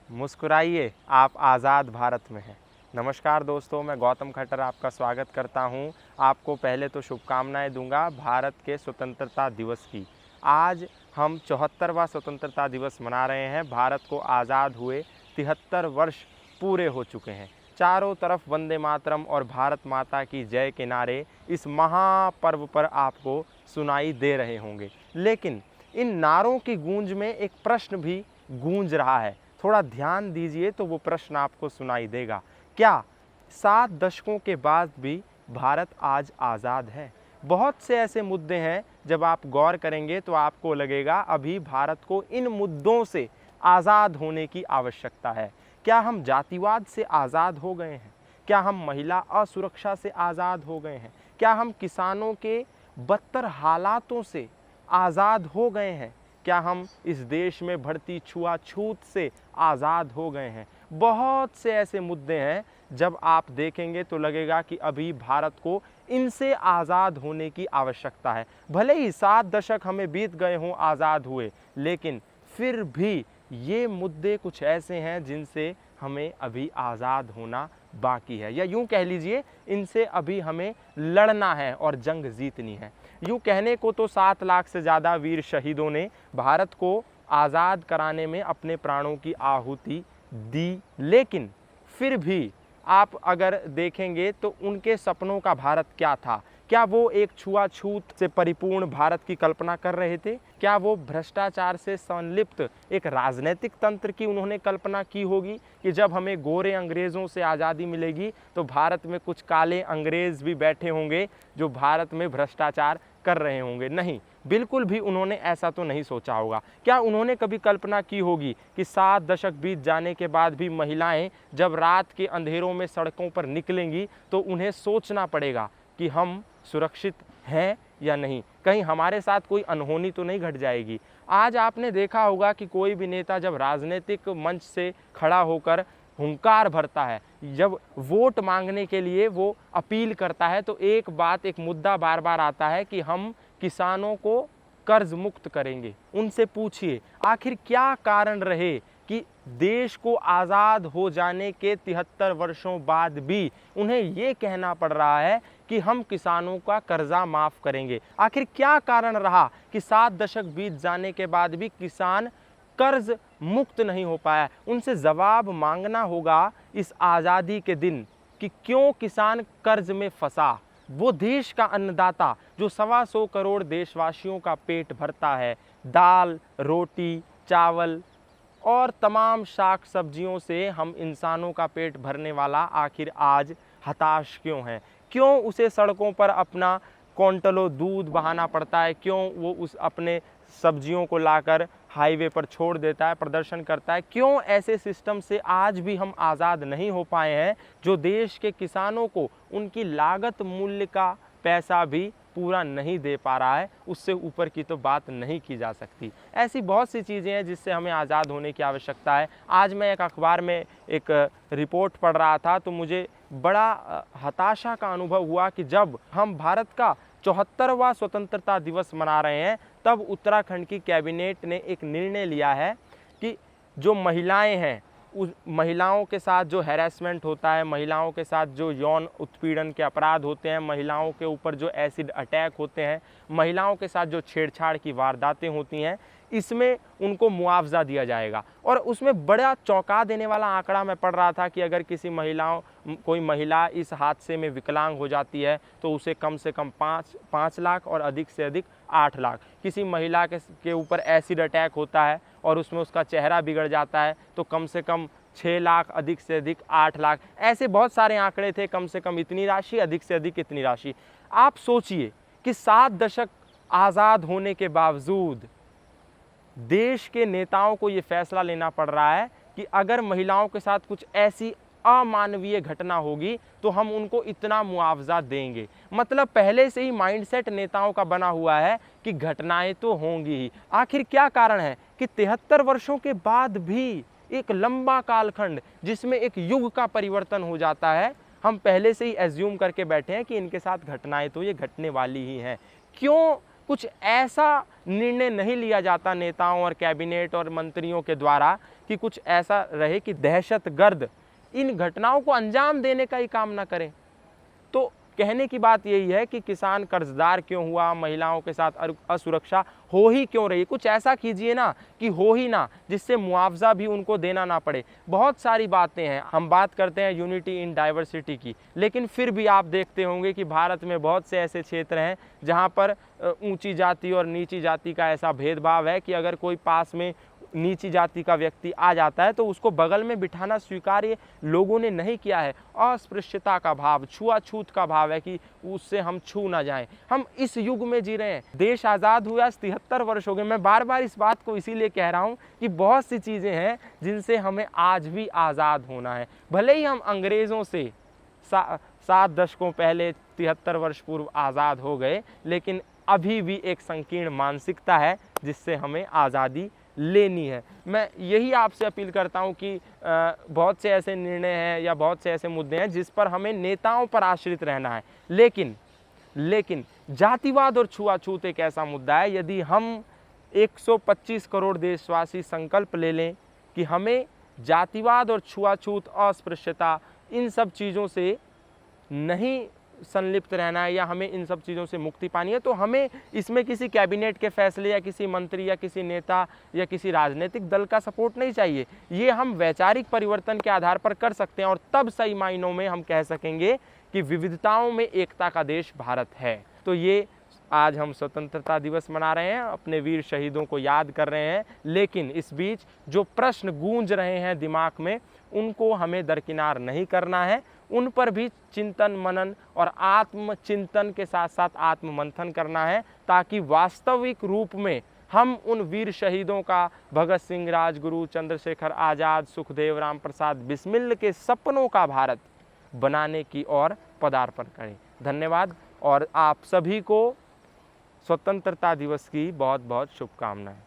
मुस्कुराइए, आप आज़ाद भारत में हैं। नमस्कार दोस्तों, मैं गौतम खट्टर आपका स्वागत करता हूं। आपको पहले तो शुभकामनाएं दूंगा भारत के स्वतंत्रता दिवस की। आज हम 74वां स्वतंत्रता दिवस मना रहे हैं। भारत को आज़ाद हुए 73 वर्ष पूरे हो चुके हैं। चारों तरफ वंदे मातरम और भारत माता की जय के नारे इस महापर्व पर आपको सुनाई दे रहे होंगे। लेकिन इन नारों की गूंज में एक प्रश्न भी गूंज रहा है। थोड़ा ध्यान दीजिए तो वो प्रश्न आपको सुनाई देगा। क्या 7 दशकों के बाद भी भारत आज आज़ाद है? बहुत से ऐसे मुद्दे हैं, जब आप गौर करेंगे तो आपको लगेगा अभी भारत को इन मुद्दों से आज़ाद होने की आवश्यकता है। क्या हम जातिवाद से आज़ाद हो गए हैं? क्या हम महिला असुरक्षा से आज़ाद हो गए हैं? क्या हम किसानों के बदतर हालातों से आज़ाद हो गए हैं? क्या हम इस देश में बढ़ती छुआछूत से आज़ाद हो गए हैं? बहुत से ऐसे मुद्दे हैं, जब आप देखेंगे तो लगेगा कि अभी भारत को इनसे आज़ाद होने की आवश्यकता है। भले ही 7 दशक हमें बीत गए हों आज़ाद हुए, लेकिन फिर भी ये मुद्दे कुछ ऐसे हैं जिनसे हमें अभी आज़ाद होना बाकी है, या यूँ कह लीजिए इनसे अभी हमें लड़ना है और जंग जीतनी है। यूँ कहने को तो 7 लाख से ज़्यादा वीर शहीदों ने भारत को आज़ाद कराने में अपने प्राणों की आहुति दी, लेकिन फिर भी आप अगर देखेंगे तो उनके सपनों का भारत क्या था? क्या वो एक छुआछूत से परिपूर्ण भारत की कल्पना कर रहे थे? क्या वो भ्रष्टाचार से संलिप्त एक राजनीतिक तंत्र की उन्होंने कल्पना की होगी कि जब हमें गोरे अंग्रेज़ों से आज़ादी मिलेगी तो भारत में कुछ काले अंग्रेज़ भी बैठे होंगे जो भारत में भ्रष्टाचार कर रहे होंगे? नहीं, बिल्कुल भी उन्होंने ऐसा तो नहीं सोचा होगा। क्या उन्होंने कभी कल्पना की होगी कि 7 दशक बीत जाने के बाद भी महिलाएं जब रात के अंधेरों में सड़कों पर निकलेंगी तो उन्हें सोचना पड़ेगा कि हम सुरक्षित हैं या नहीं, कहीं हमारे साथ कोई अनहोनी तो नहीं घट जाएगी? आज आपने देखा होगा कि कोई भी नेता जब राजनीतिक मंच से खड़ा होकर हुंकार भरता है, जब वोट मांगने के लिए वो अपील करता है, तो एक मुद्दा बार बार आता है कि हम किसानों को कर्ज मुक्त करेंगे। उनसे पूछिए आखिर क्या कारण रहे कि देश को आज़ाद हो जाने के 73 वर्षों बाद भी उन्हें ये कहना पड़ रहा है कि हम किसानों का कर्जा माफ़ करेंगे? आखिर क्या कारण रहा कि 7 दशक बीत जाने के बाद भी किसान कर्ज मुक्त नहीं हो पाया? उनसे जवाब मांगना होगा इस आज़ादी के दिन कि क्यों किसान कर्ज में फंसा। वो देश का अन्नदाता जो 125 करोड़ देशवासियों का पेट भरता है, दाल, रोटी, चावल और तमाम शाक सब्जियों से हम इंसानों का पेट भरने वाला आखिर आज हताश क्यों है? क्यों उसे सड़कों पर अपना क्विंटलों दूध बहाना पड़ता है? क्यों वो उस अपने सब्जियों को लाकर हाईवे पर छोड़ देता है, प्रदर्शन करता है? क्यों ऐसे सिस्टम से आज भी हम आज़ाद नहीं हो पाए हैं जो देश के किसानों को उनकी लागत मूल्य का पैसा भी पूरा नहीं दे पा रहा है? उससे ऊपर की तो बात नहीं की जा सकती। ऐसी बहुत सी चीज़ें हैं जिससे हमें आज़ाद होने की आवश्यकता है। आज मैं एक अखबार में एक रिपोर्ट पढ़ रहा था तो मुझे बड़ा हताशा का अनुभव हुआ कि जब हम भारत का 74वां स्वतंत्रता दिवस मना रहे हैं, तब उत्तराखंड की कैबिनेट ने एक निर्णय लिया है कि जो महिलाएं हैं, उस महिलाओं के साथ जो हैरेसमेंट होता है, महिलाओं के साथ जो यौन उत्पीड़न के अपराध होते हैं, महिलाओं के ऊपर जो एसिड अटैक होते हैं, महिलाओं के साथ जो छेड़छाड़ की वारदातें होती हैं, इसमें उनको मुआवजा दिया जाएगा। और उसमें बड़ा चौंका देने वाला आंकड़ा मैं पढ़ रहा था कि अगर कोई महिला इस हादसे में विकलांग हो जाती है तो उसे कम से कम 5 लाख और अधिक से अधिक 8 लाख। किसी महिला के ऊपर एसिड अटैक होता है और उसमें उसका चेहरा बिगड़ जाता है तो कम से कम 6 लाख, अधिक से अधिक 8 लाख। ऐसे बहुत सारे आंकड़े थे, कम से कम इतनी राशि, अधिक से अधिक इतनी राशि। आप सोचिए कि 7 दशक आज़ाद होने के बावजूद देश के नेताओं को ये फैसला लेना पड़ रहा है कि अगर महिलाओं के साथ कुछ ऐसी अमानवीय घटना होगी तो हम उनको इतना मुआवजा देंगे। मतलब पहले से ही माइंडसेट नेताओं का बना हुआ है कि घटनाएं तो होंगी ही। आखिर क्या कारण है कि 73 वर्षों के बाद भी एक लंबा कालखंड जिसमें एक युग का परिवर्तन हो जाता है, हम पहले से ही एज्यूम करके बैठे हैं कि इनके साथ घटनाएं तो ये घटने वाली ही हैं। क्यों कुछ ऐसा निर्णय नहीं लिया जाता नेताओं और कैबिनेट और मंत्रियों के द्वारा कि कुछ ऐसा रहे कि दहशतगर्द इन घटनाओं को अंजाम देने का ही काम ना करें। तो कहने की बात यही है कि किसान कर्जदार क्यों हुआ, महिलाओं के साथ असुरक्षा हो ही क्यों रही, कुछ ऐसा कीजिए ना कि हो ही ना, जिससे मुआवजा भी उनको देना ना पड़े। बहुत सारी बातें हैं, हम बात करते हैं यूनिटी इन डाइवर्सिटी की, लेकिन फिर भी आप देखते होंगे कि भारत में बहुत से ऐसे क्षेत्र हैं जहां पर ऊंची जाति और नीची जाति का ऐसा भेदभाव है कि अगर कोई पास में नीची जाति का व्यक्ति आ जाता है तो उसको बगल में बिठाना स्वीकार्य लोगों ने नहीं किया है। अस्पृश्यता का भाव, छुआछूत का भाव है कि उससे हम छू ना जाएं। हम इस युग में जी रहे हैं। देश आज़ाद हुआ 73 वर्ष हो गए। मैं बार बार इस बात को इसीलिए कह रहा हूँ कि बहुत सी चीज़ें हैं जिनसे हमें आज भी आज़ाद होना है। भले ही हम अंग्रेज़ों से 7 दशकों पहले 73 वर्ष पूर्व आज़ाद हो गए, लेकिन अभी भी एक संकीर्ण मानसिकता है जिससे हमें आज़ादी लेनी है। मैं यही आपसे अपील करता हूं कि बहुत से ऐसे निर्णय हैं या बहुत से ऐसे मुद्दे हैं जिस पर हमें नेताओं पर आश्रित रहना है, लेकिन जातिवाद और छुआछूत एक ऐसा मुद्दा है, यदि हम 125 करोड़ देशवासी संकल्प ले लें कि हमें जातिवाद और छुआछूत, अस्पृश्यता, इन सब चीज़ों से नहीं संलिप्त रहना है या हमें इन सब चीज़ों से मुक्ति पानी है, तो हमें इसमें किसी कैबिनेट के फैसले या किसी मंत्री या किसी नेता या किसी राजनीतिक दल का सपोर्ट नहीं चाहिए। ये हम वैचारिक परिवर्तन के आधार पर कर सकते हैं और तब सही मायनों में हम कह सकेंगे कि विविधताओं में एकता का देश भारत है। तो ये आज हम स्वतंत्रता दिवस मना रहे हैं, अपने वीर शहीदों को याद कर रहे हैं, लेकिन इस बीच जो प्रश्न गूंज रहे हैं दिमाग में उनको हमें दरकिनार नहीं करना है। उन पर भी चिंतन मनन और आत्मचिंतन के साथ साथ आत्ममंथन करना है, ताकि वास्तविक रूप में हम उन वीर शहीदों का, भगत सिंह, राजगुरु, चंद्रशेखर आज़ाद, सुखदेव, राम प्रसाद बिस्मिल के सपनों का भारत बनाने की ओर पदार्पण करें। धन्यवाद और आप सभी को स्वतंत्रता दिवस की बहुत बहुत शुभकामनाएं।